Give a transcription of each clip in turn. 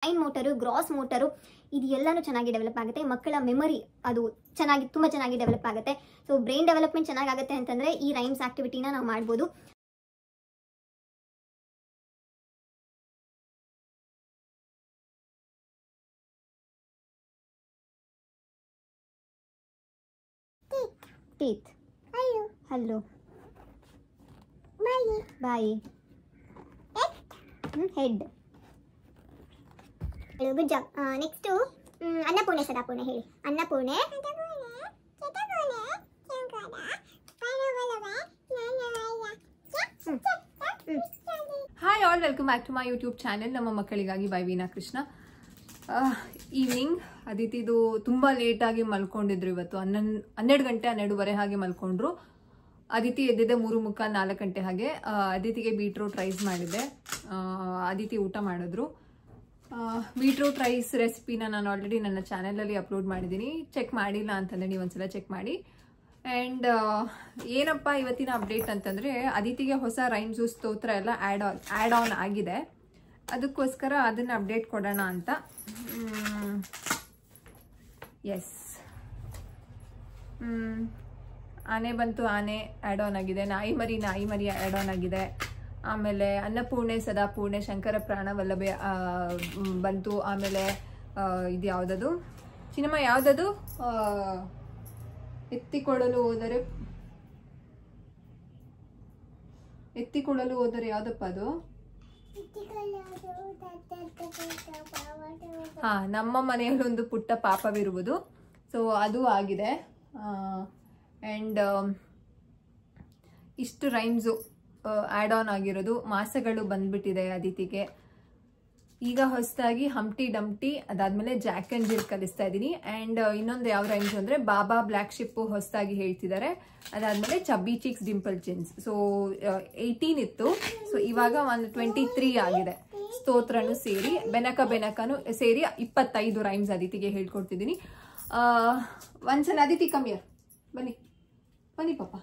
Fine motor, gross motor ಇದು ಎಲ್ಲನೂ ಚೆನ್ನಾಗಿ ಡೆವಲಪ್ ಆಗುತ್ತೆ. ಮಕ್ಕಳ ಮೆಮೊರಿ ಅದು ತುಂಬ ಚೆನ್ನಾಗಿ ಡೆವಲಪ್ ಆಗುತ್ತೆ. ಸೊ ಬ್ರೈನ್ ಡೆವಲಪ್ಮೆಂಟ್ ಚೆನ್ನಾಗಾಗುತ್ತೆ ಅಂತಂದರೆ ಈ ರೈಮ್ಸ್ ಆಕ್ಟಿವಿಟಿನ ನಾವು ಮಾಡ್ಬೋದು. ಟೀತ್, ಹಲ್ಲು, ಬಾಯಿ, ಹೆಡ್. Good job. ನೆಕ್ಸ್ಟು ಅನ್ನಪೂರ್ಣೆ ಸದಾಪೂರ್ಣೆ ಹೇಳಿ. ಅನ್ನಪೂರ್ಣೆ, hi all, welcome back to my YouTube channel ನಮ್ಮ ಮಕ್ಕಳಿಗಾಗಿ ಬೈ ವೀನಾ ಕೃಷ್ಣ. ಈವ್ನಿಂಗ್ ಅದಿತಿದು ತುಂಬ ಲೇಟಾಗಿ ಮಲ್ಕೊಂಡಿದ್ರು. ಇವತ್ತು 12 ಗಂಟೆ 12:30 ಹಾಗೆ ಮಲ್ಕೊಂಡ್ರು. ಅದಿತಿ ಎದ್ದಿದ್ದೆ 3:45 4 ಗಂಟೆ ಹಾಗೆ. ಅದಿತಿಗೆ ಬೀಟ್ರೂಟ್ ರೈಸ್ ಮಾಡಿದ್ದೆ. ಅದಿತಿ ಊಟ ಮಾಡಿದ್ರು. ಬೀಟ್ರೂಟ್ ರೈಸ್ ರೆಸಿಪಿನ ನಾನು ಆಲ್ರೆಡಿ ನನ್ನ ಚಾನೆಲಲ್ಲಿ ಅಪ್ಲೋಡ್ ಮಾಡಿದ್ದೀನಿ. ಚೆಕ್ ಮಾಡಿಲ್ಲ ಅಂತಂದರೆ ನೀವು ಒಂದ್ಸಲ ಚೆಕ್ ಮಾಡಿ. ಆ್ಯಂಡ್ ಏನಪ್ಪ ಇವತ್ತಿನ ಅಪ್ಡೇಟ್ ಅಂತಂದರೆ, ಅದಿತಿಗೆ ಹೊಸ ರೈಮ್ಸು ಸ್ತೋತ್ರ ಎಲ್ಲ ಆ್ಯಡ್ ಆನ್ ಆಗಿದೆ. ಅದಕ್ಕೋಸ್ಕರ ಅದನ್ನು ಅಪ್ಡೇಟ್ ಕೊಡೋಣ ಅಂತ. ಎಸ್, ಆನೆ ಬಂತು, ಆನೆ ಆ್ಯಡ್ ಆನ್ ಆಗಿದೆ. ನಾಯಿ ಮರಿ ಆ್ಯಡ್ ಆನ್ ಆಗಿದೆ. ಆಮೇಲೆ ಅನ್ನಪೂರ್ಣೆ ಸದಾಪೂರ್ಣೆ ಶಂಕರ ಪ್ರಾಣವಲ್ಲಭೆ ಬಂತು. ಆಮೇಲೆ ಇದು ಯಾವುದದು ಸಿನಿಮಾ, ಯಾವುದದು ಎತ್ತಿಕೊಳ್ಳಲು ಹೋದರೆ ಯಾವುದಪ್ಪ ಅದು? ಹಾ, ನಮ್ಮ ಮನೆಯಲ್ಲಿ ಒಂದು ಪುಟ್ಟ ಪಾಪವಿರುವುದು. ಸೊ ಅದು ಆಗಿದೆ. ಆ್ಯಂಡ್ ಇಷ್ಟು ರೈಮ್ಸು ಆ್ಯಡ್ ಆನ್ ಆಗಿರೋದು. ಮಾಸಗಳು ಬಂದ್ಬಿಟ್ಟಿದೆ ಅದಿತಿಗೆ. ಈಗ ಹೊಸದಾಗಿ ಹಂಪ್ಟಿ ಡಂಪ್ಟಿ, ಅದಾದ್ಮೇಲೆ ಜಾಕ್ ಅಂಡ್ ಜಿಲ್ ಕಲಿಸ್ತಾ ಇದ್ದೀನಿ. ಆ್ಯಂಡ್ ಇನ್ನೊಂದು ಯಾವ ರೈಮ್ಸ್ ಅಂದರೆ ಬಾಬಾ ಬ್ಲ್ಯಾಕ್ ಶಿಪ್ಪು ಹೊಸದಾಗಿ ಹೇಳ್ತಿದ್ದಾರೆ. ಅದಾದ್ಮೇಲೆ Chabbi cheeks Dimple Chin's. So 18 ಇತ್ತು. ಸೊ ಇವಾಗ ಒಂದು 23 ಆಗಿದೆ. ಸ್ತೋತ್ರನು ಸೇರಿ ಬೆನಕನು ಸೇರಿ 25 ರೈಮ್ಸ್ ಅದಿತಿಗೆ ಹೇಳ್ಕೊಡ್ತಿದ್ದೀನಿ. ಒಂದ್ಸಲ ಅದಿತಿ ಕಮ್ಮಿಯರ್ ಬನ್ನಿ ಪಾಪ,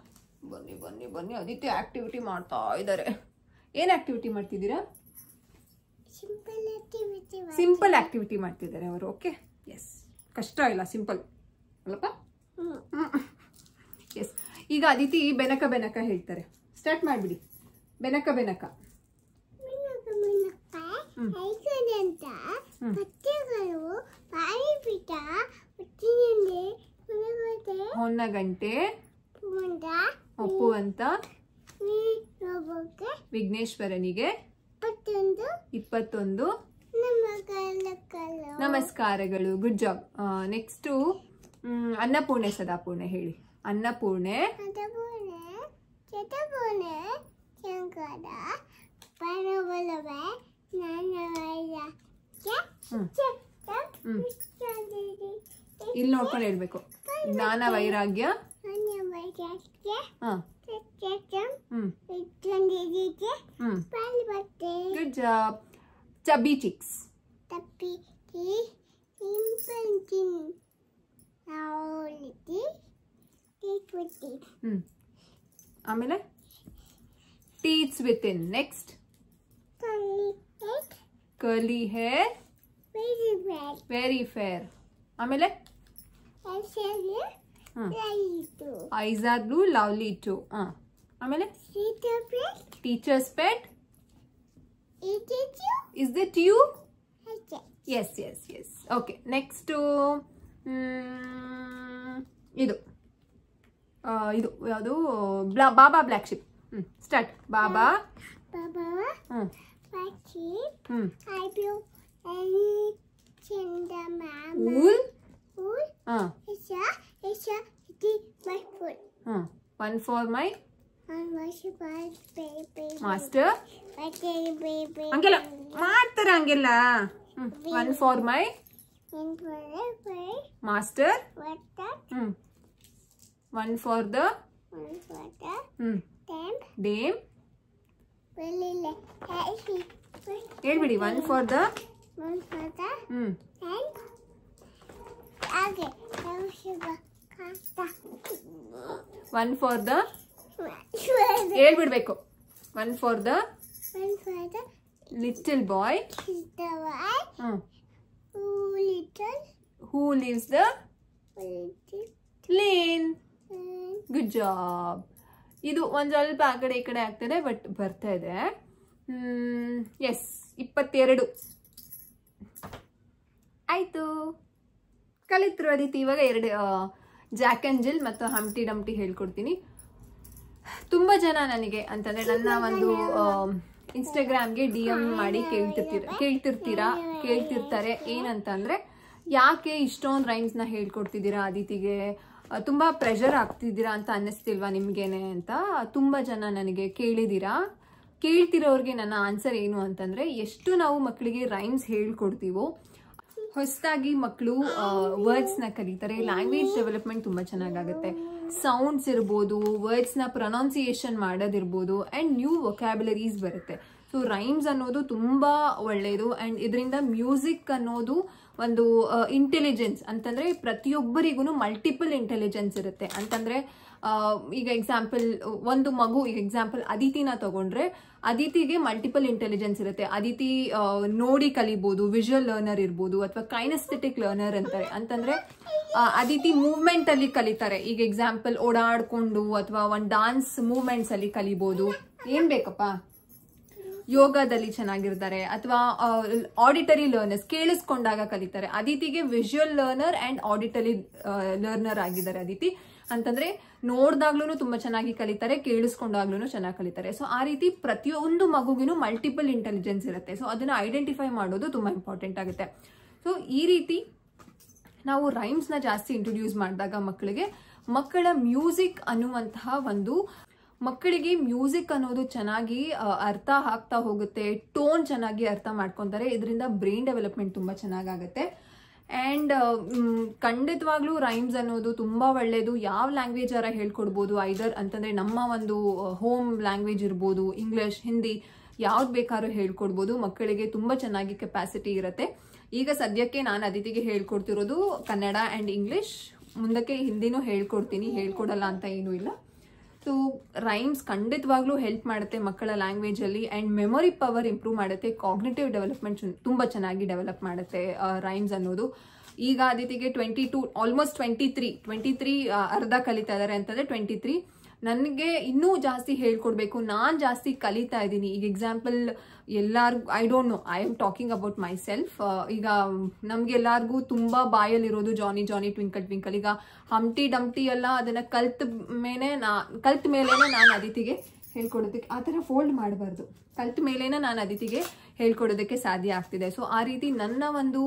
ಬನ್ನಿ. ಅದಿತಿ ಆಕ್ಟಿವಿಟಿ ಮಾಡ್ತಾ ಇದ್ದಾರೆ. ಏನ್ ಆಕ್ಟಿವಿಟಿ ಮಾಡ್ತಿದ್ದೀರಾ? ಸಿಂಪಲ್ ಆಕ್ಟಿವಿಟಿ ಮಾಡ್ತಿದ್ದಾರೆ ಅವರು. ಓಕೆ, ಎಸ್, ಕಷ್ಟ ಇಲ್ಲ, ಸಿಂಪಲ್ ಅಲ್ಲಪ್ಪ. ಎಸ್, ಈಗ ಅದಿತಿ ಬೆನಕ ಹೇಳ್ತಾರೆ. ಸ್ಟಾರ್ಟ್ ಮಾಡ್ಬಿಡಿ. ಬೆನಕ ಹೊನ್ನಗಂಟೆ ಒಪ್ಪುವಂತ ವಿಘ್ನೇಶ್ವರನಿಗೆ 21 ನಮಸ್ಕಾರಗಳು. Good job. ನೆಕ್ಸ್ಟು ಅನ್ನಪೂರ್ಣೆ ಸದಾಪೂರ್ಣೆ ಹೇಳಿ. ಅನ್ನಪೂರ್ಣೆ ಇಲ್ಲಿ ನೋಡ್ಕೊಂಡು ಹೇಳ್ಬೇಕು. ಜ್ಞಾನ ವೈರಾಗ್ಯ. Good job. Chubby cheeks. ಆಮೇಲೆ teeth within. Next curly hair, very fair. ಆಮೇಲೆ eyes are blue, lovely too. ಆಮೇಲೆ teacher's pet. Is it you? Yes. Okay, next ಇದು ಯಾವುದು? Baa baa black sheep. Start. Baa baa one for my master. ಹಂಗೆಲ್ಲ ಮಾಡ್ತಾರೆ, ಹಂಗೆಲ್ಲ. one for my master. one for the dame. ಹೇಳ್ಬಿಡಿ. one for the one for the ಹೇಳ್ಬಿಡ್ಬೇಕು. one for the little boy who leaves the lane. Good job. ಇದು ಒಂದ್ ಸ್ವಲ್ಪ ಆ ಕಡೆ ಈ ಕಡೆ ಆಗ್ತದೆ, ಬಟ್ ಬರ್ತಾ ಇದೆ. ಎಸ್, 22 ಆಯ್ತು. ಕಲಿತ್ರು ಅದಿತಿ. ಇವಾಗ 2 ಜಾಕ್ ಅಂಡ್ ಜಿಲ್ ಮತ್ತು ಹಂಪ್ಟಿ ಡಂಪ್ಟಿ ಹೇಳ್ಕೊಡ್ತೀನಿ. ತುಂಬಾ ಜನ ನನಗೆ ಅಂತಂದ್ರೆ ನನ್ನ ಒಂದು ಇನ್ಸ್ಟಾಗ್ರಾಮ್ಗೆ DM ಮಾಡಿ ಕೇಳ್ತಿರ್ತಾರೆ ಏನಂತಂದ್ರೆ, ಯಾಕೆ ಇಷ್ಟೊಂದು ರೈಮ್ಸ್ನ ಹೇಳ್ಕೊಡ್ತಿದ್ದೀರಾ ಅದಿತಿಗೆ, ತುಂಬಾ ಪ್ರೆಷರ್ ಆಗ್ತಿದ್ದೀರಾ ಅಂತ ಅನ್ನಿಸ್ತಿಲ್ವಾ ನಿಮ್ಗೇನೆ ಅಂತ ತುಂಬಾ ಜನ ನನಗೆ ಕೇಳ್ತಿರೋರ್ಗೆ ನನ್ನ ಆನ್ಸರ್ ಏನು ಅಂತಂದ್ರೆ, ಎಷ್ಟು ನಾವು ಮಕ್ಕಳಿಗೆ ರೈಮ್ಸ್ ಹೇಳ್ಕೊಡ್ತೀವೋ ಹೊಸದಾಗಿ ಮಕ್ಕಳು ವರ್ಡ್ಸ್ನ ಕಲಿತಾರೆ. ಲ್ಯಾಂಗ್ವೇಜ್ ಡೆವಲಪ್ಮೆಂಟ್ ತುಂಬಾ ಚೆನ್ನಾಗಾಗುತ್ತೆ. ಸೌಂಡ್ಸ್ ಇರ್ಬೋದು, ವರ್ಡ್ಸ್ನ ಪ್ರೊನೌನ್ಸಿಯೇಷನ್ ಮಾಡೋದಿರ್ಬೋದು, ಅಂಡ್ ನ್ಯೂ ವೊಕ್ಯಾಬ್ಯುಲರೀಸ್ ಬರುತ್ತೆ. ಸೊ ರೈಮ್ಸ್ ಅನ್ನೋದು ತುಂಬಾ ಒಳ್ಳೆಯದು. ಅಂಡ್ ಇದರಿಂದ ಮ್ಯೂಸಿಕ್ ಅನ್ನೋದು ಒಂದು ಇಂಟೆಲಿಜೆನ್ಸ್ ಅಂತಂದ್ರೆ ಪ್ರತಿಯೊಬ್ಬರಿಗೂ ಮಲ್ಟಿಪಲ್ ಇಂಟೆಲಿಜೆನ್ಸ್ ಇರುತ್ತೆ. ಅಂತಂದ್ರೆ ಈಗ ಎಕ್ಸಾಂಪಲ್ ಒಂದು ಮಗು, ಈಗ ಎಕ್ಸಾಂಪಲ್ ಅದಿತಿನ ತಗೊಂಡ್ರೆ ಅದಿತಿಗೆ ಮಲ್ಟಿಪಲ್ ಇಂಟೆಲಿಜೆನ್ಸ್ ಇರುತ್ತೆ. ಅದಿತಿ ನೋಡಿ ಕಲಿಬಹುದು, ವಿಜುವಲ್ ಲರ್ನರ್ ಇರ್ಬೋದು, ಅಥವಾ ಕೈನೆಸ್ಥೆಟಿಕ್ ಲರ್ನರ್ ಅಂತಾರೆ. ಅಂತಂದ್ರೆ ಅದಿತಿ ಮೂವ್ಮೆಂಟ್ ಅಲ್ಲಿ ಕಲಿತಾರೆ. ಈಗ ಎಕ್ಸಾಂಪಲ್ ಓಡಾಡ್ಕೊಂಡು ಅಥವಾ ಒಂದು ಡಾನ್ಸ್ ಮೂವ್ಮೆಂಟ್ಸ್ ಅಲ್ಲಿ ಕಲಿಬಹುದು. ಏನ್ ಬೇಕಪ್ಪ, ಯೋಗದಲ್ಲಿ ಚೆನ್ನಾಗಿರ್ತಾರೆ, ಅಥವಾ ಆಡಿಟರಿ ಲರ್ನರ್ಸ್ ಕೇಳಿಸ್ಕೊಂಡಾಗ ಕಲಿತಾರೆ. ಅದಿತಿಗೆ visual learner and auditory learner ಆಗಿದ್ದಾರೆ ಅದಿತಿ. ಅಂತಂದ್ರೆ ನೋಡ್ದಾಗ್ಲೂ ತುಂಬಾ ಚೆನ್ನಾಗಿ ಕಲಿತಾರೆ, ಕೇಳಿಸ್ಕೊಂಡಾಗ್ಲೂ ಚೆನ್ನಾಗಿ ಕಲಿತಾರೆ. ಸೊ ಆ ರೀತಿ ಪ್ರತಿಯೊಂದು ಮಗುವಿಗೂ ಮಲ್ಟಿಪಲ್ ಇಂಟೆಲಿಜೆನ್ಸ್ ಇರುತ್ತೆ. ಸೊ ಅದನ್ನ ಐಡೆಂಟಿಫೈ ಮಾಡೋದು ತುಂಬಾ ಇಂಪಾರ್ಟೆಂಟ್ ಆಗುತ್ತೆ. ಸೊ ಈ ರೀತಿ ನಾವು ರೈಮ್ಸ್ ನ ಜಾಸ್ತಿ ಇಂಟ್ರೊಡ್ಯೂಸ್ ಮಾಡಿದಾಗ ಮಕ್ಕಳ ಮ್ಯೂಸಿಕ್ ಅನ್ನುವಂತಹ ಒಂದು ಮಕ್ಕಳಿಗೆ ಮ್ಯೂಸಿಕ್ ಅನ್ನೋದು ಚೆನ್ನಾಗಿ ಅರ್ಥ ಆಗ್ತಾ ಹೋಗುತ್ತೆ. ಟೋನ್ ಚೆನ್ನಾಗಿ ಅರ್ಥ ಮಾಡ್ಕೊಂತಾರೆ. ಇದರಿಂದ ಬ್ರೈನ್ ಡೆವಲಪ್ಮೆಂಟ್ ತುಂಬಾ ಚೆನ್ನಾಗಾಗುತ್ತೆ. ಅಂಡ್ ಖಂಡಿತವಾಗ್ಲೂ ರೈಮ್ಸ್ ಅನ್ನೋದು ತುಂಬಾ ಒಳ್ಳೇದು. ಯಾವ ಲ್ಯಾಂಗ್ವೇಜ್ ಆರ ಹೇಳ್ಕೊಡ್ಬೋದು, ಐದರ್ ಅಂತಂದ್ರೆ ನಮ್ಮ ಒಂದು ಹೋಮ್ ಲ್ಯಾಂಗ್ವೇಜ್ ಇರ್ಬೋದು, ಇಂಗ್ಲಿಷ್, ಹಿಂದಿ, ಯಾವ್ದು ಬೇಕಾದ್ರೂ ಹೇಳ್ಕೊಡ್ಬೋದು. ಮಕ್ಕಳಿಗೆ ತುಂಬಾ ಚೆನ್ನಾಗಿ ಕೆಪಾಸಿಟಿ ಇರುತ್ತೆ. ಈಗ ಸದ್ಯಕ್ಕೆ ನಾನು ಅದಿತಿಗೆ ಹೇಳ್ಕೊಡ್ತಿರೋದು ಕನ್ನಡ ಅಂಡ್ ಇಂಗ್ಲಿಷ್. ಮುಂದಕ್ಕೆ ಹಿಂದಿನೂ ಹೇಳ್ಕೊಡಲ್ಲ ಅಂತ ಏನೂ ಇಲ್ಲ. ಸೊ ರೈಮ್ಸ್ ಖಂಡಿತವಾಗ್ಲೂ ಹೆಲ್ಪ್ ಮಾಡುತ್ತೆ ಮಕ್ಕಳ ಲ್ಯಾಂಗ್ವೇಜ್ ಅಲ್ಲಿ. ಅಂಡ್ ಮೆಮೊರಿ ಪವರ್ ಇಂಪ್ರೂವ್ ಮಾಡುತ್ತೆ. ಕಾಗ್ನಿಟಿವ್ ಡೆವಲಪ್ಮೆಂಟ್ ತುಂಬಾ ಚೆನ್ನಾಗಿ ಡೆವಲಪ್ ಮಾಡುತ್ತೆ ರೈಮ್ಸ್ ಅನ್ನೋದು. ಈಗ ಅದಿತಿಗೆ 22, ಆಲ್ಮೋಸ್ಟ್ 23 ಅರ್ಧ ಕಲಿತಾ ಇದಾರೆ ಅಂತಂದ್ರೆ 23. ನನಗೆ ಇನ್ನೂ ಜಾಸ್ತಿ ಹೇಳ್ಕೊಡ್ಬೇಕು, ನಾನ್ ಜಾಸ್ತಿ ಕಲಿತಾ ಇದ್ದೀನಿ. ಈಗ ಎಕ್ಸಾಂಪಲ್ ಎಲ್ಲಾರ್ಗು, I don't know, I am talking about my self. ಈಗ ನಮ್ಗೆಲ್ಲಾರ್ಗು ತುಂಬಾ ಬಾಯಲ್ಲಿರೋದು ಜಾನಿ ಜಾನಿ ಟ್ವಿಂಕಲ್ ಟ್ವಿಂಕಲ್. ಈಗ ಹಂಪ್ಟಿ ಡಂಪ್ಟಿ ಎಲ್ಲ ಅದನ್ನ ಕಲ್ತ ಮೇಲೇನೆ ನಾನು ಅದಿತಿಗೆ ಹೇಳ್ಕೊಡೋದಕ್ಕೆ, ಆ ಥರ ಫೋಲ್ಡ್ ಮಾಡಬಾರ್ದು, ಕಲ್ತ ಮೇಲೇನೆ ನಾನು ಅದಿತಿಗೆ ಹೇಳ್ಕೊಡೋದಕ್ಕೆ ಸಾಧ್ಯ ಆಗ್ತಿದೆ. ಸೊ ಆ ರೀತಿ ನನ್ನ ಒಂದು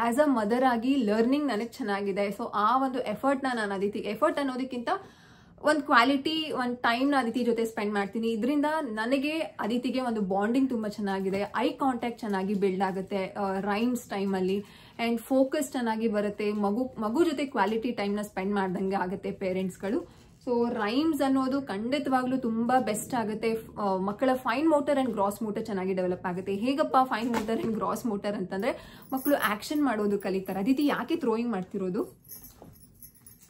ಆಸ್ ಅ ಮದರ್ ಆಗಿ ಲರ್ನಿಂಗ್ ನನಗೆ ಚೆನ್ನಾಗಿದೆ. ಸೊ ಆ ಒಂದು ಎಫರ್ಟ್ನ ನಾನು ಅದಿತಿಗೆ, ಎಫರ್ಟ್ ಅನ್ನೋದಕ್ಕಿಂತ ಒಂದು ಕ್ವಾಲಿಟಿ, ಒಂದು ಟೈಮ್ನ ಅದಿತಿ ಜೊತೆ ಸ್ಪೆಂಡ್ ಮಾಡ್ತೀನಿ. ಇದರಿಂದ ನನಗೆ ಅದಿತಿಗೆ ಒಂದು ಬಾಂಡಿಂಗ್ ತುಂಬಾ ಚೆನ್ನಾಗಿದೆ. ಐ ಕಾಂಟ್ಯಾಕ್ಟ್ ಚೆನ್ನಾಗಿ ಬಿಲ್ಡ್ ಆಗುತ್ತೆ ರೈಮ್ಸ್ ಟೈಮಲ್ಲಿ. ಅಂಡ್ ಫೋಕಸ್ ಚೆನ್ನಾಗಿ ಬರುತ್ತೆ. ಮಗು ಜೊತೆ ಕ್ವಾಲಿಟಿ ಟೈಮ್ನ ಸ್ಪೆಂಡ್ ಮಾಡ್ದಂಗೆ ಆಗುತ್ತೆ ಪೇರೆಂಟ್ಸ್ಗಳು. ಸೊ ರೈಮ್ಸ್ ಅನ್ನೋದು ಖಂಡಿತವಾಗ್ಲೂ ತುಂಬಾ ಬೆಸ್ಟ್ ಆಗುತ್ತೆ. ಮಕ್ಕಳ fine motor and gross motor ಚೆನ್ನಾಗಿ ಡೆವಲಪ್ ಆಗುತ್ತೆ. ಹೇಗಪ್ಪ fine motor and gross motor ಅಂತಂದ್ರೆ, ಮಕ್ಕಳು ಆಕ್ಷನ್ ಮಾಡೋದು ಕಲಿತಾರೆ. ಅದಿತಿ ಯಾಕೆ ಥ್ರೋಯಿಂಗ್ ಮಾಡ್ತಿರೋದು?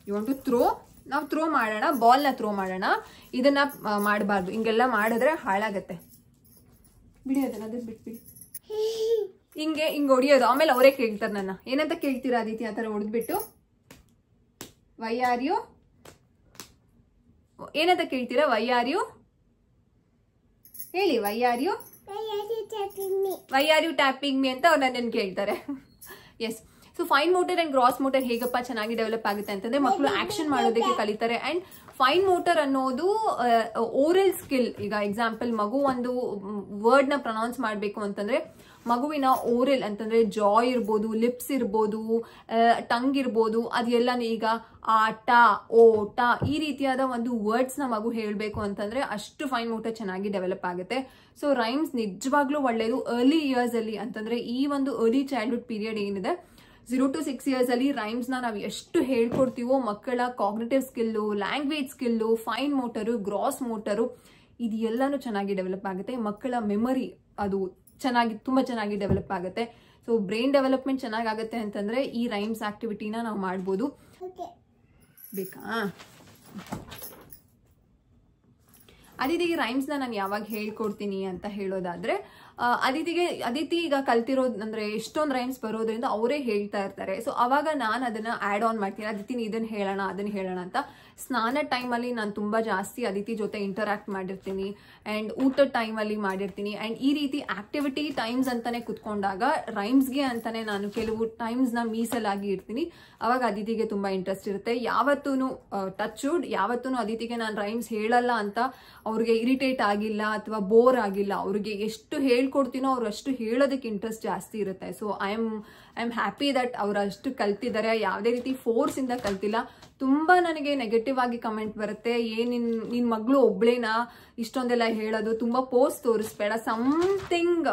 You want to throw? ನಾವು ಥ್ರೋ ಮಾಡೋಣ, ಬಾಲ್ನ ಥ್ರೋ ಮಾಡೋಣ. ಇದನ್ನ ಮಾಡಬಾರ್ದು, ಹಿಂಗೆಲ್ಲ ಮಾಡಿದ್ರೆ ಹಾಳಾಗತ್ತೆ. ಬಿಡಿ ಅದನ್ನ, ಅದನ್ನ ಬಿಟ್ಬಿಡಿ. ಹಿಂಗೆ ಹೊಡಿಯೋದು. ಆಮೇಲೆ ಅವರೇ ಕೇಳ್ತಾರೆ ನನ್ನ, ಏನಂತ ಕೇಳ್ತೀರಾ ಅದಿತಿ? ಆ ಥರ ಹೊಡೆದ್ಬಿಟ್ಟು ವೈ ಆರ್ ಯು ಏನಂತ ಕೇಳ್ತೀರಾ? ವೈ ಆರ್ ಯು ಹೇಳಿ. Why are you tapping me ಅಂತ ಅವ್ರು ನನ್ನನ್ನು ಕೇಳ್ತಾರೆ. Yes. So fine motor and gross motor ಹೇಗಪ್ಪ ಚೆನ್ನಾಗಿ ಡೆವಲಪ್ ಆಗುತ್ತೆ ಅಂತಂದ್ರೆ, ಮಕ್ಕಳು ಆಕ್ಷನ್ ಮಾಡೋದಕ್ಕೆ ಕಲಿತಾರೆ. ಅಂಡ್ ಫೈನ್ ಮೋಟರ್ ಅನ್ನೋದು ಓರಲ್ ಸ್ಕಿಲ್. ಈಗ ಎಕ್ಸಾಂಪಲ್ ಮಗು ಒಂದು ವರ್ಡ್ ನ ಪ್ರೊನೌನ್ಸ್ ಮಾಡಬೇಕು ಅಂತಂದ್ರೆ, ಮಗುವಿನ ಓರಲ್ ಅಂತಂದ್ರೆ ಜಾ ಇರ್ಬೋದು, ಲಿಪ್ಸ್ ಇರ್ಬೋದು, ಟಂಗ್ ಇರ್ಬೋದು, ಅದೆಲ್ಲನೂ ಈಗ ಆಟ, ಓಟ, ಈ ರೀತಿಯಾದ ಒಂದು ವರ್ಡ್ಸ್ ನ ಮಗು ಹೇಳ್ಬೇಕು ಅಂತಂದ್ರೆ ಅಷ್ಟು ಫೈನ್ ಮೋಟರ್ ಚೆನ್ನಾಗಿ ಡೆವಲಪ್ ಆಗುತ್ತೆ. ಸೊ ರೈಮ್ಸ್ ನಿಜವಾಗ್ಲೂ ಒಳ್ಳೇದು ಅರ್ಲಿ ಇಯರ್ಸ್ ಅಲ್ಲಿ. ಅಂತಂದ್ರೆ ಈ ಒಂದು ಅರ್ಲಿ ಚೈಲ್ಡ್ಹುಡ್ ಪೀರಿಯಡ್ ಏನಿದೆ, 0 to 6 years ಅಲ್ಲಿ ರೈಮ್ಸ್ ನಾವು ಎಷ್ಟು ಹೇಳ್ಕೊಡ್ತೀವೋ, ಮಕ್ಕಳ cognitive skill, language skill, fine motor, gross motor, ಇದು ಎಲ್ಲಾನು ಚೆನ್ನಾಗಿ ಡೆವಲಪ್ ಆಗುತ್ತೆ. ಮಕ್ಕಳ ಮೆಮೊರಿ ಅದು ತುಂಬಾ ಚೆನ್ನಾಗಿ ಡೆವಲಪ್ ಆಗುತ್ತೆ. ಸೊ ಬ್ರೈನ್ ಡೆವಲಪ್ಮೆಂಟ್ ಚೆನ್ನಾಗಾಗುತ್ತೆ ಅಂತಂದ್ರೆ ಈ ರೈಮ್ಸ್ ಆಕ್ಟಿವಿಟಿನ ನಾವು ಮಾಡ್ಬೋದು. ಬೇಕಾ? ಅದಿತಿಗೆ ರೈಮ್ಸ್ನ ನಾನು ಯಾವಾಗ ಹೇಳ್ಕೊಡ್ತೀನಿ ಅಂತ ಹೇಳೋದಾದ್ರೆ, ಅದಿತಿ ಈಗ ಕಲ್ತಿರೋದು ಅಂದ್ರೆ ಎಷ್ಟೊಂದು ರೈಮ್ಸ್ ಬರೋದ್ರಿಂದ ಅವರೇ ಹೇಳ್ತಾ ಇರ್ತಾರೆ. ಸೊ ಅವಾಗ ನಾನು ಅದನ್ನ ಆಡ್ ಆನ್ ಮಾಡ್ತೀನಿ. ಅದಿತಿ ಇದನ್ನ ಹೇಳೋಣ ಅದನ್ನ ಹೇಳೋಣ ಅಂತ. ಸ್ನಾನ ಟೈಮಲ್ಲಿ ನಾನು ತುಂಬಾ ಜಾಸ್ತಿ ಅದಿತಿ ಜೊತೆ ಇಂಟರಾಕ್ಟ್ ಮಾಡಿರ್ತೀನಿ ಅಂಡ್ ಊಟದ ಟೈಮಲ್ಲಿ ಮಾಡಿರ್ತೀನಿ. ಅಂಡ್ ಈ ರೀತಿ ಆಕ್ಟಿವಿಟಿ ಟೈಮ್ಸ್ ಅಂತಾನೆ ಕುತ್ಕೊಂಡಾಗ ರೈಮ್ಸ್ಗೆ ಅಂತಾನೆ ನಾನು ಕೆಲವು ಟೈಮ್ಸ್ನ ಮೀಸಲಾಗಿ ಇರ್ತೀನಿ. ಅವಾಗ ಅದಿತಿಗೆ ತುಂಬಾ ಇಂಟ್ರೆಸ್ಟ್ ಇರುತ್ತೆ. ಯಾವತ್ತೂ ಟಚ್ವುಡ್ ಯಾವತ್ತೂ ಅದಿತಿಗೆ ನಾನು ರೈಮ್ಸ್ ಹೇಳಲ್ಲ ಅಂತ ಅವ್ರಿಗೆ ಇರಿಟೇಟ್ ಆಗಿಲ್ಲ ಅಥವಾ ಬೋರ್ ಆಗಿಲ್ಲ. ಅವ್ರಿಗೆ ಎಷ್ಟು ಹೇಳ್ಕೊಡ್ತೀನೋ ಅವ್ರು ಅಷ್ಟು ಹೇಳೋದಕ್ಕೆ ಇಂಟ್ರೆಸ್ಟ್ ಜಾಸ್ತಿ ಇರುತ್ತೆ. So I am happy that ಅವ್ರು ಅಷ್ಟು ಕಲ್ತಿದ್ದಾರೆ. ಯಾವುದೇ ರೀತಿ ಫೋರ್ಸ್ ಇಂದ ಕಲ್ತಿಲ್ಲ. ತುಂಬಾ ನನಗೆ ನೆಗೆಟಿವ್ ಆಗಿ ಕಮೆಂಟ್ ಬರುತ್ತೆ, ನಿನ್ ಮಗಳು ಒಬ್ಳೇನಾ ಇಷ್ಟೊಂದೆಲ್ಲ ಹೇಳೋದು, ತುಂಬಾ ಪೋಸ್ಟ್ ತೋರಿಸ್ಬೇಡ, ಸಮಥಿಂಗ್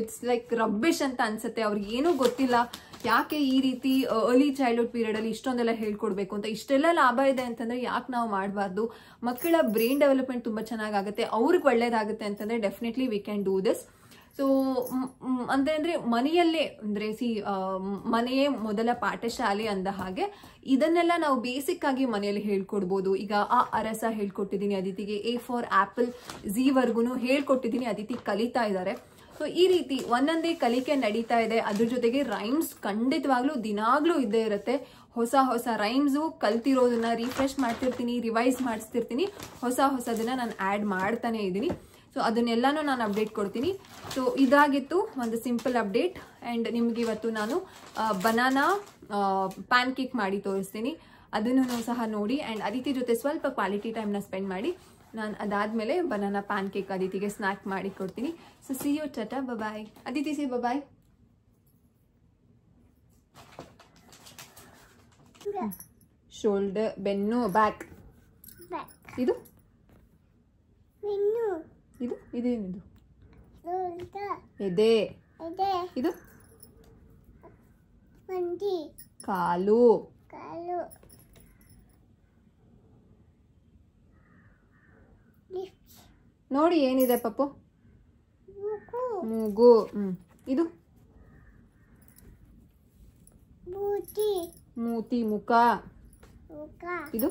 ಇಟ್ಸ್ ಲೈಕ್ ರಬ್ಬಿಶ್ ಅಂತ ಅನ್ಸುತ್ತೆ. ಅವ್ರಿಗೆ ಏನೂ ಗೊತ್ತಿಲ್ಲ ಯಾಕೆ ಈ ರೀತಿ ಅರ್ಲಿ ಚೈಲ್ಡ್ಹುಡ್ ಪೀರಿಯಡ್ ಅಲ್ಲಿ ಇಷ್ಟೊಂದೆಲ್ಲ ಹೇಳ್ಕೊಡ್ಬೇಕು ಅಂತ. ಇಷ್ಟೆಲ್ಲ ಲಾಭ ಇದೆ ಅಂತಂದ್ರೆ ಯಾಕೆ ನಾವು ಮಾಡಬಾರ್ದು? ಮಕ್ಕಳ ಬ್ರೈನ್ ಡೆವಲಪ್ಮೆಂಟ್ ತುಂಬಾ ಚೆನ್ನಾಗುತ್ತೆ, ಅವ್ರಿಗೆ ಒಳ್ಳೇದಾಗುತ್ತೆ ಅಂತಂದ್ರೆ definitely we can do this. So ಅಂತಂದ್ರೆ ಮನೆಯಲ್ಲೇ ಅಂದ್ರೆ ಮನೆಯೇ ಮೊದಲ ಪಾಠಶಾಲೆ ಅಂದ ಹಾಗೆ ಇದನ್ನೆಲ್ಲ ನಾವು ಬೇಸಿಕ್ ಆಗಿ ಮನೆಯಲ್ಲಿ ಹೇಳ್ಕೊಡ್ಬೋದು. ಈಗ ಅರಸ ಹೇಳ್ಕೊಟ್ಟಿದ್ದೀನಿ ಅದಿತಿಗೆ, A for ಆಪಲ್ Z ವರ್ಗುನು ಹೇಳ್ಕೊಟ್ಟಿದ್ದೀನಿ, ಅದಿತಿ ಕಲಿತಾ ಇದ್ದಾರೆ. ಸೊ ಈ ರೀತಿ ಒಂದೊಂದೇ ಕಲಿಕೆ ನಡೀತಾ ಇದೆ. ಅದ್ರ ಜೊತೆಗೆ ರೈಮ್ಸ್ ಖಂಡಿತವಾಗ್ಲೂ ದಿನಾಗ್ಲೂ ಇದ್ದೇ ಇರುತ್ತೆ. ಹೊಸ ಹೊಸ ರೈಮ್ಸು ಕಲ್ತಿರೋದನ್ನ ರಿಫ್ರೆಶ್ ಮಾಡ್ತಿರ್ತೀನಿ, ರಿವೈಸ್ ಮಾಡಿಸ್ತಿರ್ತೀನಿ, ಹೊಸದನ್ನ ನಾನು ಆ್ಯಡ್ ಮಾಡ್ತಾನೆ ಇದ್ದೀನಿ. ಸೊ ಅದನ್ನೆಲ್ಲಾನು ನಾನು ಅಪ್ಡೇಟ್ ಕೊಡ್ತೀನಿ. ಸೊ ಇದಾಗಿತ್ತು ಒಂದು ಸಿಂಪಲ್ ಅಪ್ಡೇಟ್. ಆ್ಯಂಡ್ ನಿಮ್ಗೆ ಇವತ್ತು ನಾನು ಬನಾನಾ ಪ್ಯಾನ್ ಕೇಕ್ ಮಾಡಿ ತೋರಿಸ್ತೀನಿ, ಅದನ್ನು ಸಹ ನೋಡಿ. ಆ್ಯಂಡ್ ಅದಿತಿ ಜೊತೆ ಸ್ವಲ್ಪ ಕ್ವಾಲಿಟಿ ಟೈಮ್ನ ಸ್ಪೆಂಡ್ ಮಾಡಿ ನಾನು ಅದಾದಮೇಲೆ ಬನಾನಾ ಪ್ಯಾನ್ ಕೇಕ್ ಅದಿತಿಗೆ ಸ್ನ್ಯಾಕ್ ಮಾಡಿ ಕೊಡ್ತೀನಿ. ಸೊ ಸಿ ಯು, ಟಾಟಾ, bye. Aditi see bye. Shoulder, ಬೆನ್ನು, ಬ್ಯಾಕ್. ಇದು ಇದು ಇದೇನಿದು? ಎದೆ. ಇದು ಕಾಲು. ನೋಡಿ ಏನಿದೆ ಪಪ್ಪು? ಮೂಗು. ಇದು ಮೂತಿ, ಮುಖ. ಇದು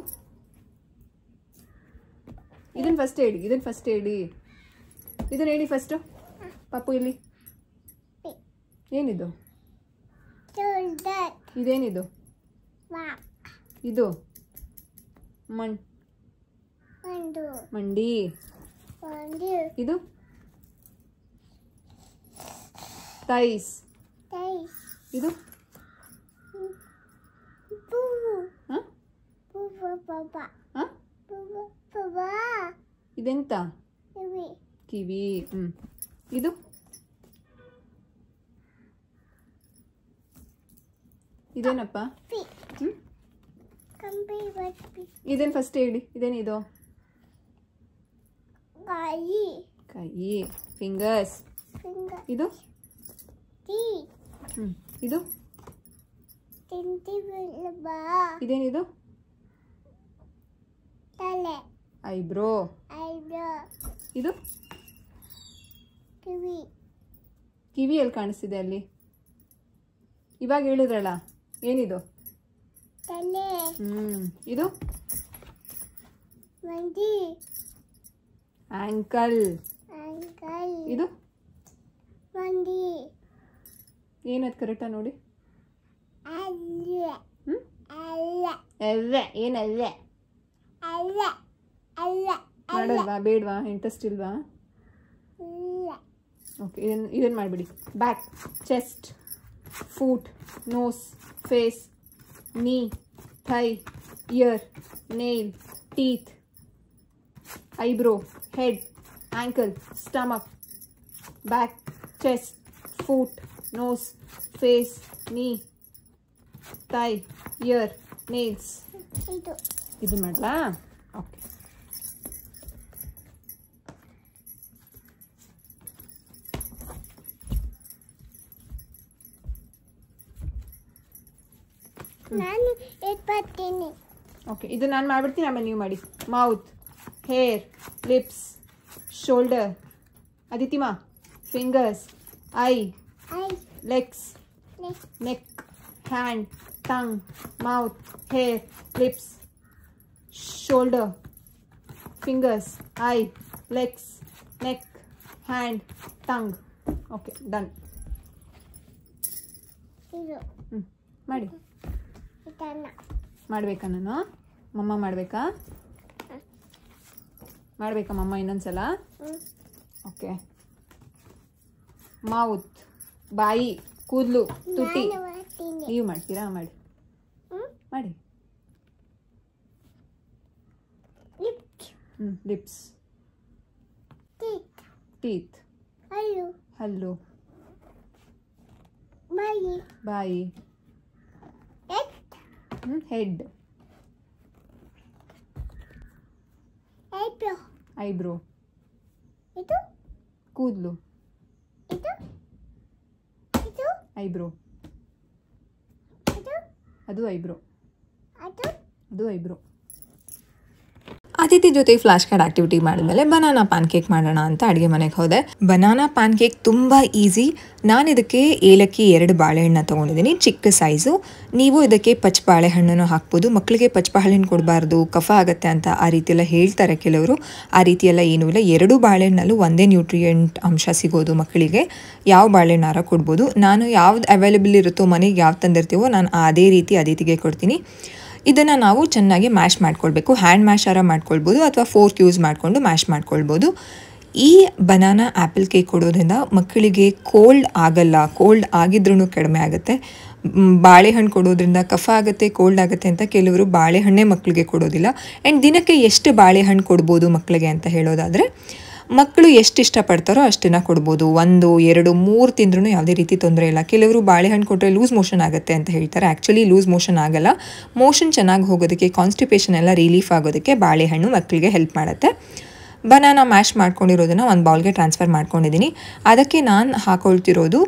ಇದನ್ನ ಫಸ್ಟ್ ಹೇಳಿ, ಇದನ್ನ ಹೇಳಿ ಫಸ್ಟ್ ಪಪ್ಪು. ಇಲ್ಲಿ ಏನಿದು? ಇದೇನಿದು? ಇದು ಮಂಡಿ. ಇದು ಥೈಸ್. ಇದು ಇದೆಂತ? ಕಿವಿ. ಇದು ಇದೇನಪ್ಪ? ಇದೇನು ಫಸ್ಟ್ ಹೇಳಿ, ಇದೇನಿದು? ಕೈ, ಫಿಂಗರ್ಸ್. ಇದು ಇದು ಇದೇನಿದು? ಐಬ್ರೋ. ಇದು ಕಿವಿ ಎಲ್ಲಿ ಕಾಣಿಸ್ತಿದೆ ಅಲ್ಲಿ? ಇವಾಗ ಹೇಳಿದ್ರಲ್ಲ, ಏನಿದು? ಇದು ಆಂಕಲ್. ಇದು ಏನದು ಕರೆಕ್ಟಾ ನೋಡಿ? ಏನಲ್ಲ ಮಾಡಲ್ವಾ? ಬೇಡವಾ? ಇಂಟ್ರೆಸ್ಟ್ ಇಲ್ವಾ? ಓಕೆ, ಇದನ್ನು ಮಾಡಿಬಿಡಿ. Back, chest, foot, nose, face, knee, thigh, ear, nail, teeth, eyebrow, head, ankle, stomach, back, chest, foot, nose, face, knee, thigh, ear, nails. ಇದು ಮಾಡಲಾ? ಓಕೆ. ನಾನು ಬರ್ತೀನಿ. ಓಕೆ, ಇದು ನಾನು ಮಾಡ್ಬಿಡ್ತೀನಿ, ಆಮೇಲೆ ನೀವು ಮಾಡಿ. ಮೌತ್, ಹೇರ್, ಲಿಪ್ಸ್, ಶೋಲ್ಡರ್, ಅದಿತಿಮಾ, fingers, eye, legs, neck, hand, tongue, mouth, hair, lips, shoulder, fingers, eye, legs, neck, hand, tongue. Okay done. ಇದು ಮಾಡಿ. ಇದನ್ನ ಮಾಡಬೇಕಾ ನಾನು? ಮಮ್ಮ ಮಾಡಬೇಕಾ? ಮಾಡಬೇಕಾ ಮಮ್ಮ ಇನ್ನೊಂದ್ಸಲ? ಓಕೆ. ಮೌತ್, ಬಾಯಿ, ಕೂದಲು, ತುಟಿ ನೀವು ಮಾಡ್ತೀರಾ? ಮಾಡಿ ಮಾಡಿ. ಲಿಪ್ಸ್, ಟೀತ್, ಹಲ್ಲು, ಬಾಯಿ, ಹೆಡ್, ಐಬ್ರೋ, ಕೂದಲು, ಐಬ್ರೋ, ಅದು ಐಬ್ರೋ, ಅದು ಐಬ್ರೋ. ಅದಿತಿ ಜೊತೆ ಫ್ಲಾಶ್ ಕಾರ್ಡ್ ಆಕ್ಟಿವಿಟಿ ಮಾಡಿದ್ಮೇಲೆ ಬನಾನಾ ಪ್ಯಾನ್ ಕೇಕ್ ಮಾಡೋಣ ಅಂತ ಅಡುಗೆ ಮನೆಗೆ ಹೋದೆ. ಬನಾನಾ ಪ್ಯಾನ್ ಕೇಕ್ ತುಂಬ ಈಸಿ. ನಾನು ಇದಕ್ಕೆ ಏಲಕ್ಕಿ 2 ಬಾಳೆಹಣ್ಣು ತೊಗೊಂಡಿದ್ದೀನಿ, ಚಿಕ್ಕ ಸೈಜು. ನೀವು ಇದಕ್ಕೆ ಪಚ್ಚ ಬಾಳೆಹಣ್ಣನ್ನು ಹಾಕ್ಬೋದು. ಮಕ್ಕಳಿಗೆ ಪಚ್ಚ ಬಾಳೆಹಣ್ಣು ಕೊಡಬಾರ್ದು, ಕಫ ಆಗುತ್ತೆ ಅಂತ ಆ ರೀತಿ ಎಲ್ಲ ಹೇಳ್ತಾರೆ ಕೆಲವರು. ಆ ರೀತಿ ಎಲ್ಲ ಏನೂ ಇಲ್ಲ. 2 ಬಾಳೆಹಣ್ಣಲ್ಲೂ ಒಂದೇ ನ್ಯೂಟ್ರಿಯೆಂಟ್ ಅಂಶ ಸಿಗೋದು ಮಕ್ಕಳಿಗೆ. ಯಾವ ಬಾಳೆಹಣ್ಣಾರ ಕೊಡ್ಬೋದು. ನಾನು ಯಾವ್ದು ಅವೈಲೇಬಲ್ ಇರುತ್ತೋ ಮನೆಗೆ ಯಾವ್ದು ತಂದಿರ್ತೀವೋ ನಾನು ಅದೇ ರೀತಿ ಅದಿತಿಗೆ ಕೊಡ್ತೀನಿ. ಇದನ್ನು ನಾವು ಚೆನ್ನಾಗಿ ಮ್ಯಾಶ್ ಮಾಡ್ಕೊಳ್ಬೇಕು. ಹ್ಯಾಂಡ್ ಮ್ಯಾಶಾರ ಮಾಡ್ಕೊಳ್ಬೋದು ಅಥವಾ ಫೋರ್ಕ್ ಯೂಸ್ ಮಾಡಿಕೊಂಡು ಮ್ಯಾಶ್ ಮಾಡ್ಕೊಳ್ಬೋದು. ಈ ಬನಾನಾ ಆ್ಯಪಲ್ ಕೇಕ್ ಕೊಡೋದ್ರಿಂದ ಮಕ್ಕಳಿಗೆ ಕೋಲ್ಡ್ ಆಗಲ್ಲ, ಕೋಲ್ಡ್ ಆಗಿದ್ರೂ ಕಡಿಮೆ ಆಗುತ್ತೆ. ಬಾಳೆಹಣ್ಣು ಕೊಡೋದ್ರಿಂದ ಕಫ ಆಗುತ್ತೆ, ಕೋಲ್ಡ್ ಆಗುತ್ತೆ ಅಂತ ಕೆಲವರು ಬಾಳೆಹಣ್ಣೇ ಮಕ್ಕಳಿಗೆ ಕೊಡೋದಿಲ್ಲ. ಆ್ಯಂಡ್ ದಿನಕ್ಕೆ ಎಷ್ಟು ಬಾಳೆಹಣ್ಣು ಕೊಡ್ಬೋದು ಮಕ್ಕಳಿಗೆ ಅಂತ ಹೇಳೋದಾದರೆ, ಮಕ್ಕಳು ಎಷ್ಟು ಇಷ್ಟಪಡ್ತಾರೋ ಅಷ್ಟನ್ನು ಕೊಡ್ಬೋದು. 1, 2, 3 ತಿಂದ್ರೂ ಯಾವುದೇ ರೀತಿ ತೊಂದರೆ ಇಲ್ಲ. ಕೆಲವರು ಬಾಳೆಹಣ್ಣು ಕೊಟ್ಟರೆ ಲೂಸ್ ಮೋಷನ್ ಆಗುತ್ತೆ ಅಂತ ಹೇಳ್ತಾರೆ. ಆ್ಯಕ್ಚುಲಿ ಲೂಸ್ ಮೋಷನ್ ಆಗಲ್ಲ. ಮೋಷನ್ ಚೆನ್ನಾಗಿ ಹೋಗೋದಕ್ಕೆ, ಕಾನ್ಸ್ಟಿಪೇಷನ್ ಎಲ್ಲ ರಿಲೀಫ್ ಆಗೋದಕ್ಕೆ ಬಾಳೆಹಣ್ಣು ಮಕ್ಕಳಿಗೆ ಹೆಲ್ಪ್ ಮಾಡುತ್ತೆ. ಬನಾನಾ ಮ್ಯಾಶ್ ಮಾಡ್ಕೊಂಡಿರೋದನ್ನು ಒಂದು ಬೌಲ್ಗೆ ಟ್ರಾನ್ಸ್ಫರ್ ಮಾಡ್ಕೊಂಡಿದ್ದೀನಿ. ಅದಕ್ಕೆ ನಾನು ಹಾಕೊಳ್ತಿರೋದು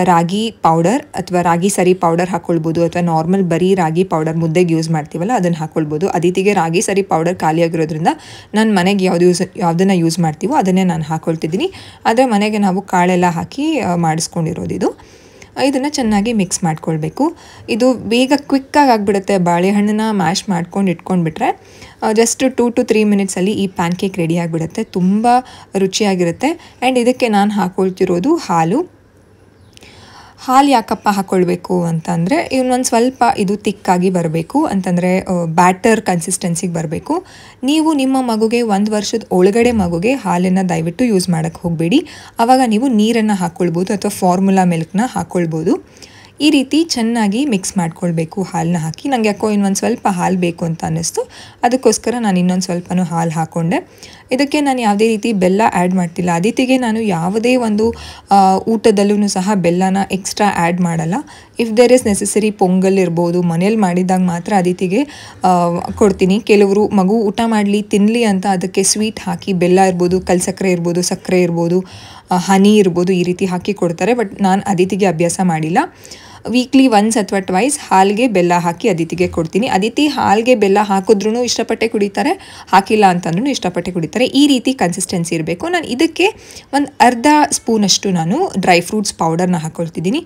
ರಾಗಿ ಪೌಡರ್ ಅಥವಾ ರಾಗಿ ಸರಿ ಪೌಡರ್ ಹಾಕ್ಕೊಳ್ಬೋದು, ಅಥವಾ ನಾರ್ಮಲ್ ಬರೀ ರಾಗಿ ಪೌಡರ್ ಮುದ್ದೆಗೆ ಯೂಸ್ ಮಾಡ್ತೀವಲ್ಲ ಅದನ್ನು ಹಾಕ್ಕೊಳ್ಬೋದು. ಅದಿತಿಗೆ ರಾಗಿ ಸರಿ ಪೌಡರ್ ಖಾಲಿಯಾಗಿರೋದ್ರಿಂದ ನಾನು ಮನೆಗೆ ಯಾವುದನ್ನು ಯೂಸ್ ಮಾಡ್ತೀವೋ ಅದನ್ನೇ ನಾನು ಹಾಕ್ಕೊಳ್ತಿದ್ದೀನಿ. ಆದರೆ ಮನೆಗೆ ನಾವು ಕಾಳೆಲ್ಲ ಹಾಕಿ ಮಾಡಿಸ್ಕೊಂಡಿರೋದು ಇದು. ಇದನ್ನು ಚೆನ್ನಾಗಿ ಮಿಕ್ಸ್ ಮಾಡ್ಕೊಳ್ಬೇಕು. ಇದು ಬೇಗ ಕ್ವಿಕ್ಕಾಗಿ ಆಗಿಬಿಡುತ್ತೆ. ಬಾಳೆಹಣ್ಣನ್ನ ಮ್ಯಾಶ್ ಮಾಡ್ಕೊಂಡು ಇಟ್ಕೊಂಡ್ಬಿಟ್ರೆ ಜಸ್ಟ್ 2 to 3 ಮಿನಿಟ್ಸಲ್ಲಿ ಈ ಪ್ಯಾನ್ ಕೇಕ್ ರೆಡಿ ಆಗಿಬಿಡುತ್ತೆ. ತುಂಬ ರುಚಿಯಾಗಿರುತ್ತೆ. ಆ್ಯಂಡ್ ಇದಕ್ಕೆ ನಾನು ಹಾಕ್ಕೊಳ್ತಿರೋದು ಹಾಲು ಯಾಕಪ್ಪ ಹಾಕ್ಕೊಳ್ಬೇಕು ಅಂತಂದರೆ, ಇನ್ನೊಂದು ಸ್ವಲ್ಪ ಇದು ತಿಕ್ಕಾಗಿ ಬರಬೇಕು, ಅಂತಂದರೆ ಬ್ಯಾಟರ್ ಕನ್ಸಿಸ್ಟೆನ್ಸಿಗೆ ಬರಬೇಕು. ನೀವು ನಿಮ್ಮ ಮಗುಗೆ 1 ವರ್ಷದ ಒಳಗಡೆ ಮಗುಗೆ ಹಾಲನ್ನು ದಯವಿಟ್ಟು ಯೂಸ್ ಮಾಡೋಕ್ಕೆ ಹೋಗಬೇಡಿ. ಆವಾಗ ನೀವು ನೀರನ್ನು ಹಾಕ್ಕೊಳ್ಬೋದು ಅಥವಾ ಫಾರ್ಮುಲಾ ಮಿಲ್ಕ್ನ ಹಾಕ್ಕೊಳ್ಬೋದು. ಈ ರೀತಿ ಚೆನ್ನಾಗಿ ಮಿಕ್ಸ್ ಮಾಡ್ಕೊಳ್ಬೇಕು ಹಾಲನ್ನ ಹಾಕಿ. ನನಗೆ ಯಾಕೋ ಇನ್ನೊಂದು ಸ್ವಲ್ಪ ಹಾಲು ಬೇಕು ಅಂತ ಅನ್ನಿಸ್ತು, ಅದಕ್ಕೋಸ್ಕರ ನಾನು ಇನ್ನೊಂದು ಸ್ವಲ್ಪನೂ ಹಾಲು ಹಾಕ್ಕೊಂಡೆ. ಇದಕ್ಕೆ ನಾನು ಯಾವುದೇ ರೀತಿ ಬೆಲ್ಲ ಆ್ಯಡ್ ಮಾಡ್ತಿಲ್ಲ. ಅದಿತಿಗೆ ನಾನು ಯಾವುದೇ ಒಂದು ಊಟದಲ್ಲೂ ಸಹ ಬೆಲ್ಲನ ಎಕ್ಸ್ಟ್ರಾ ಆ್ಯಡ್ ಮಾಡಲ್ಲ. If there is necessary pongal ಇರ್ಬೋದು, ಮನೇಲಿ ಮಾಡಿದಾಗ ಮಾತ್ರ ಅದಿತಿಗೆ ಕೊಡ್ತೀನಿ. ಕೆಲವರು ಮಗು ಊಟ ಮಾಡಲಿ ತಿನ್ನಲಿ ಅಂತ ಅದಕ್ಕೆ ಸ್ವೀಟ್ ಹಾಕಿ, ಬೆಲ್ಲ ಇರ್ಬೋದು, ಕಲ್ಸಕ್ಕರೆ ಇರ್ಬೋದು, ಸಕ್ಕರೆ ಇರ್ಬೋದು, ಹನಿ ಇರ್ಬೋದು, ಈ ರೀತಿ ಹಾಕಿ ಕೊಡ್ತಾರೆ. ಬಟ್ ನಾನು ಅದಿತಿಗೆ ಅಭ್ಯಾಸ ಮಾಡಿಲ್ಲ. ವೀಕ್ಲಿ 1 ಅಥವಾ 2 ಹಾಲಿಗೆ ಬೆಲ್ಲ ಹಾಕಿ ಅದಿತಿಗೆ ಕೊಡ್ತೀನಿ. ಅದಿತಿ ಹಾಲಿಗೆ ಬೆಲ್ಲ ಹಾಕಿದ್ರೂ ಇಷ್ಟಪಟ್ಟೆ ಕುಡಿತಾರೆ, ಹಾಕಿಲ್ಲ ಅಂತಂದ್ರೂ ಇಷ್ಟಪಟ್ಟೆ ಕುಡಿತಾರೆ. ಈ ರೀತಿ ಕನ್ಸಿಸ್ಟೆನ್ಸಿ ಇರಬೇಕು. ನಾನು ಇದಕ್ಕೆ ಒಂದು ಅರ್ಧ ಸ್ಪೂನಷ್ಟು ನಾನು ಡ್ರೈ ಫ್ರೂಟ್ಸ್ ಪೌಡರ್ನ ಹಾಕ್ಕೊಳ್ತಿದ್ದೀನಿ.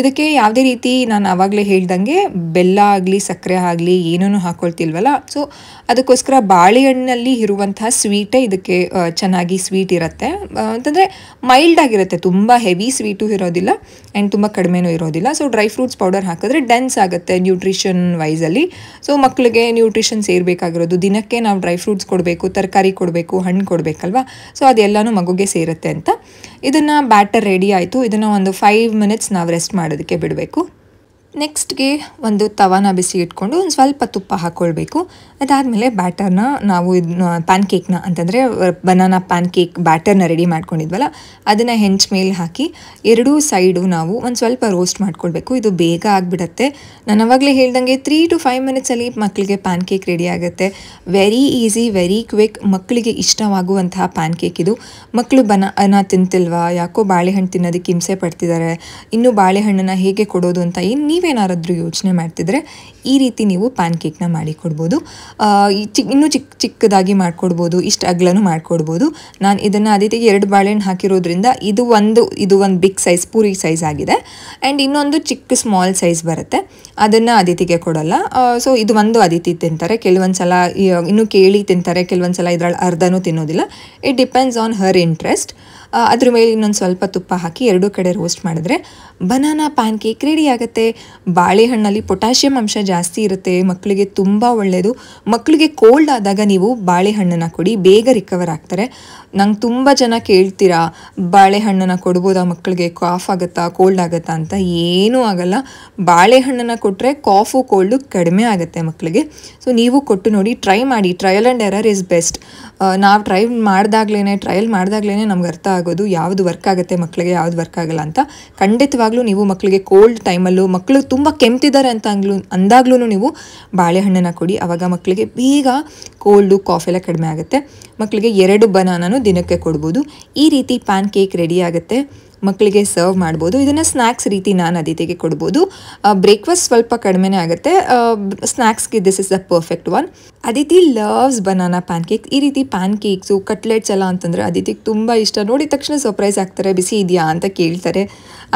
ಇದಕ್ಕೆ ಯಾವುದೇ ರೀತಿ ನಾನು ಆವಾಗಲೇ ಹೇಳ್ದಂಗೆ ಬೆಲ್ಲ ಆಗಲಿ ಸಕ್ಕರೆ ಆಗಲಿ ಏನೂ ಹಾಕ್ಕೊಳ್ತಿಲ್ವಲ್ಲ, ಸೊ ಅದಕ್ಕೋಸ್ಕರ ಬಾಳೆಹಣ್ಣಲ್ಲಿ ಇರುವಂತಹ ಸ್ವೀಟೇ ಇದಕ್ಕೆ ಚೆನ್ನಾಗಿ ಸ್ವೀಟ್ ಇರುತ್ತೆ. ಅಂತಂದರೆ ಮೈಲ್ಡ್ ಆಗಿರುತ್ತೆ, ತುಂಬ ಹೆವಿ ಸ್ವೀಟು ಇರೋದಿಲ್ಲ ಆ್ಯಂಡ್ ತುಂಬ ಕಡಿಮೆನೂ ಇರೋದಿಲ್ಲ. ಸೊ ಡ್ರೈ ಫ್ರೂಟ್ಸ್ ಪೌಡರ್ ಹಾಕಿದ್ರೆ ಡೆನ್ಸ್ ಆಗುತ್ತೆ ನ್ಯೂಟ್ರಿಷನ್ ವೈಸಲ್ಲಿ. ಸೊ ಮಕ್ಕಳಿಗೆ ನ್ಯೂಟ್ರಿಷನ್ ಸೇರಬೇಕಾಗಿರೋದು, ದಿನಕ್ಕೆ ನಾವು ಡ್ರೈ ಫ್ರೂಟ್ಸ್ ಕೊಡಬೇಕು, ತರಕಾರಿ ಕೊಡಬೇಕು, ಹಣ್ಣು ಕೊಡಬೇಕಲ್ವ, ಸೊ ಅದೆಲ್ಲನೂ ಮಗುಗೆ ಸೇರುತ್ತೆ ಅಂತ. ಇದನ್ನು ಬ್ಯಾಟರ್ ರೆಡಿ ಆಯಿತು. ಇದನ್ನು ಒಂದು 5 ಮಿನಿಟ್ಸ್ ನಾವು ರೆಸ್ಟ್ ಮಾಡೋದಕ್ಕೆ ಬಿಡಬೇಕು. ನೆಕ್ಸ್ಟ್ಗೆ ಒಂದು ತವಾನ ಬಿಸಿ ಇಟ್ಕೊಂಡು ಒಂದು ಸ್ವಲ್ಪ ತುಪ್ಪ ಹಾಕ್ಕೊಳ್ಬೇಕು. ಅದಾದಮೇಲೆ ಬ್ಯಾಟರ್ನ ನಾವು ಇದನ್ನ ಪ್ಯಾನ್ ಕೇಕ್ನ ಅಂತಂದರೆ ಬನಾನಾ ಪ್ಯಾನ್ ಕೇಕ್ ಬ್ಯಾಟರ್ನ ರೆಡಿ ಮಾಡ್ಕೊಂಡಿದ್ವಲ್ಲ ಅದನ್ನು ಹೆಂಚ ಮೇಲೆ ಹಾಕಿ 2 ಸೈಡು ನಾವು ಒಂದು ಸ್ವಲ್ಪ ರೋಸ್ಟ್ ಮಾಡ್ಕೊಳ್ಬೇಕು. ಇದು ಬೇಗ ಆಗಿಬಿಡತ್ತೆ. ನಾನು ಅವಾಗಲೇ ಹೇಳ್ದಂಗೆ 3 to 5 ಮಿನಿಟ್ಸಲ್ಲಿ ಮಕ್ಕಳಿಗೆ ಪ್ಯಾನ್ ಕೇಕ್ ರೆಡಿ ಆಗುತ್ತೆ. ವೆರಿ ಈಸಿ, ವೆರಿ ಕ್ವಿಕ್, ಮಕ್ಕಳಿಗೆ ಇಷ್ಟವಾಗುವಂತಹ ಪ್ಯಾನ್ ಕೇಕ್ ಇದು. ಮಕ್ಕಳು ಬನಾನಾ ತಿಂತಿಲ್ವಾ, ಯಾಕೋ ಬಾಳೆಹಣ್ಣು ತಿನ್ನೋದಕ್ಕೆ ಹಿಂಸೆ ಪಡ್ತಿದ್ದಾರೆ, ಇನ್ನೂ ಬಾಳೆಹಣ್ಣನ್ನು ಹೇಗೆ ಕೊಡೋದು ಅಂತ ನೀವೇನಾರಾದರೂ ಯೋಚನೆ ಮಾಡ್ತಿದ್ರೆ ಈ ರೀತಿ ನೀವು ಪ್ಯಾನ್ ಕೇಕ್ನ ಮಾಡಿ ಕೊಡ್ಬೋದು. ಇನ್ನೂ ಚಿಕ್ಕದಾಗಿ ಮಾಡಿಕೊಡ್ಬೋದು, ಇಷ್ಟು ಅಗಲನೂ ಮಾಡಿಕೊಡ್ಬೋದು. ನಾನು ಇದನ್ನು ಅದಿತಿಗೆ 2 ಬಾಳೆಹಣ್ಣು ಹಾಕಿರೋದ್ರಿಂದ ಇದು ಒಂದು ಬಿಗ್ ಸೈಜ್ ಪೂರಿ ಸೈಜ್ ಆಗಿದೆ. ಆ್ಯಂಡ್ ಇನ್ನೊಂದು ಚಿಕ್ಕ ಸ್ಮಾಲ್ ಸೈಜ್ ಬರುತ್ತೆ, ಅದನ್ನು ಅದಿತಿಗೆ ಕೊಡಲ್ಲ. ಸೊ ಇದು ಒಂದು ಅದಿತಿ ತಿಂತಾರೆ, ಕೆಲವೊಂದು ಸಲ ಇನ್ನೂ ಕೇಳಿ ತಿಂತಾರೆ, ಕೆಲವೊಂದು ಸಲ ಇದರಲ್ಲಿ ಅರ್ಧನೂ ತಿನ್ನೋದಿಲ್ಲ. It depends on her interest. ಅದ್ರ ಮೇಲೆ ಇನ್ನೊಂದು ಸ್ವಲ್ಪ ತುಪ್ಪ ಹಾಕಿ ಎರಡೂ ಕಡೆ ರೋಸ್ಟ್ ಮಾಡಿದ್ರೆ ಬನಾನಾ ಪ್ಯಾನ್ ಕೇಕ್ ರೆಡಿ ಆಗುತ್ತೆ. ಬಾಳೆಹಣ್ಣಲ್ಲಿ ಪೊಟ್ಯಾಷಿಯಂ ಅಂಶ ಜಾಸ್ತಿ ಇರುತ್ತೆ, ಮಕ್ಕಳಿಗೆ ತುಂಬ ಒಳ್ಳೆಯದು. ಮಕ್ಕಳಿಗೆ ಕೋಲ್ಡ್ ಆದಾಗ ನೀವು ಬಾಳೆಹಣ್ಣನ್ನು ಕೊಡಿ, ಬೇಗ ರಿಕವರ್ ಆಗ್ತಾರೆ. ನಂಗೆ ತುಂಬ ಜನ ಕೇಳ್ತೀರಾ ಬಾಳೆಹಣ್ಣನ್ನು ಕೊಡ್ಬೋದಾ ಮಕ್ಕಳಿಗೆ, ಕಾಫ್ ಆಗುತ್ತಾ ಕೋಲ್ಡ್ ಆಗುತ್ತಾ ಅಂತ. ಏನೂ ಆಗಲ್ಲ, ಬಾಳೆಹಣ್ಣನ್ನು ಕೊಟ್ಟರೆ ಕಾಫು ಕೋಲ್ಡು ಕಡಿಮೆ ಆಗುತ್ತೆ ಮಕ್ಕಳಿಗೆ. ಸೊ ನೀವು ಕೊಟ್ಟು ನೋಡಿ, ಟ್ರೈ ಮಾಡಿ. Trial and error is best. ನಾವು ಟ್ರಯಲ್ ಮಾಡಿದಾಗ್ಲೇ ನಮ್ಗೆ ಅರ್ಥ ಆಗೋದು ಯಾವುದು ವರ್ಕ್ ಆಗುತ್ತೆ ಮಕ್ಕಳಿಗೆ, ಯಾವುದು ವರ್ಕ್ ಆಗಲ್ಲ ಅಂತ. ಖಂಡಿತವಾಗ್ಲೂ ನೀವು ಮಕ್ಕಳಿಗೆ ಕೋಲ್ಡ್ ಟೈಮಲ್ಲೂ ಮಕ್ಕಳು ತುಂಬ ಕೆಮ್ತಿದ್ದಾರೆ ಅಂದಾಗ್ಲೂ ನೀವು ಬಾಳೆಹಣ್ಣನ್ನು ಕೊಡಿ. ಆವಾಗ ಮಕ್ಕಳಿಗೆ ಬೇಗ ಕೋಲ್ಡು ಕಾಫ್ ಎಲ್ಲ ಕಡಿಮೆ ಆಗುತ್ತೆ. ಮಕ್ಕಳಿಗೆ 2 ಬನಾನೂ ದಿನಕ್ಕೆ ಕೊಡ್ಬೋದು. ಈ ರೀತಿ ಪ್ಯಾನ್ ಕೇಕ್ ರೆಡಿ ಆಗುತ್ತೆ, ಮಕ್ಕಳಿಗೆ ಸರ್ವ್ ಮಾಡ್ಬೋದು. ಇದನ್ನು ಸ್ನ್ಯಾಕ್ಸ್ ರೀತಿ ನಾನು ಅದಿತಿಗೆ ಕೊಡ್ಬೋದು. ಬ್ರೇಕ್ಫಾಸ್ಟ್ ಸ್ವಲ್ಪ ಕಡಿಮೆನೇ ಆಗುತ್ತೆ, ಸ್ನ್ಯಾಕ್ಸ್ಗೆ this is the perfect one. Aditi loves banana pancake. ಈ ರೀತಿ ಪ್ಯಾನ್ ಕೇಕ್ಸು ಕಟ್ಲೆಟ್ಸ್ ಎಲ್ಲ ಅಂತಂದರೆ ಅದಿತಿಗೆ ತುಂಬ ಇಷ್ಟ. ನೋಡಿದ ತಕ್ಷಣ ಸರ್ಪ್ರೈಸ್ ಆಗ್ತಾರೆ, ಬಿಸಿ ಇದೆಯಾ ಅಂತ ಕೇಳ್ತಾರೆ.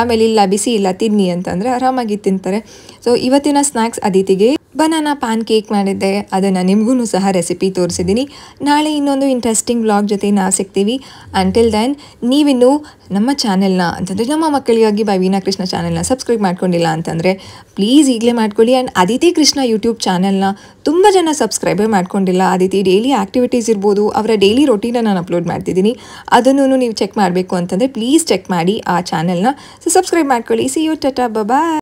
ಆಮೇಲೆ ಇಲ್ಲ ಬಿಸಿ ಇಲ್ಲ ತಿನ್ನಿ ಅಂತಂದರೆ ಆರಾಮಾಗಿ ತಿಂತಾರೆ. ಸೊ ಇವತ್ತಿನ ಸ್ನ್ಯಾಕ್ಸ್ ಅದಿತಿಗೆ ಬನಾನಾ ಪ್ಯಾನ್ ಕೇಕ್ ಮಾಡಿದ್ದೆ, ಅದನ್ನು ನಿಮಗೂ ಸಹ ರೆಸಿಪಿ ತೋರಿಸಿದ್ದೀನಿ. ನಾಳೆ ಇನ್ನೊಂದು ಇಂಟ್ರೆಸ್ಟಿಂಗ್ ವ್ಲಾಗ್ ಜೊತೆ ನಾವು ಸಿಗ್ತೀವಿ. ಅಂಟಿಲ್ ದೆನ್ ನೀವಿನ್ನೂ ನಮ್ಮ ಚಾನೆಲ್ನ ಅಂತಂದರೆ ನಮ್ಮ ಮಕ್ಕಳಿಗಾಗಿ ಬೈ ವೀನಾ ಕೃಷ್ಣ ಚಾನೆಲ್ನ ಸಬ್ಸ್ಕ್ರೈಬ್ ಮಾಡ್ಕೊಂಡಿಲ್ಲ ಅಂತಂದರೆ ಪ್ಲೀಸ್ ಈಗಲೇ ಮಾಡ್ಕೊಳ್ಳಿ. ಆ್ಯಂಡ್ ಅದಿತಿ ಕೃಷ್ಣ ಯೂಟ್ಯೂಬ್ ಚಾನೆಲ್ನ ತುಂಬ ಜನ ಸಬ್ಸ್ಕ್ರೈಬೇ ಮಾಡ್ಕೊಂಡಿಲ್ಲ. ಅದಿತಿ ಡೈಲಿ ಆ್ಯಕ್ಟಿವಿಟೀಸ್ ಇರ್ಬೋದು, ಅವರ ಡೈಲಿ ರೊಟೀನ ನಾನು ಅಪ್ಲೋಡ್ ಮಾಡ್ತಿದ್ದೀನಿ, ಅದನ್ನು ನೀವು ಚೆಕ್ ಮಾಡಬೇಕು ಅಂತಂದರೆ ಪ್ಲೀಸ್ ಚೆಕ್ ಮಾಡಿ ಆ ಚಾನೆಲ್ನ. ಸೊ ಸಬ್ಸ್ಕ್ರೈಬ್ ಮಾಡ್ಕೊಳ್ಳಿ. ಸಿ ಯು, ಟಾಟಾ, ಬಾಯ್.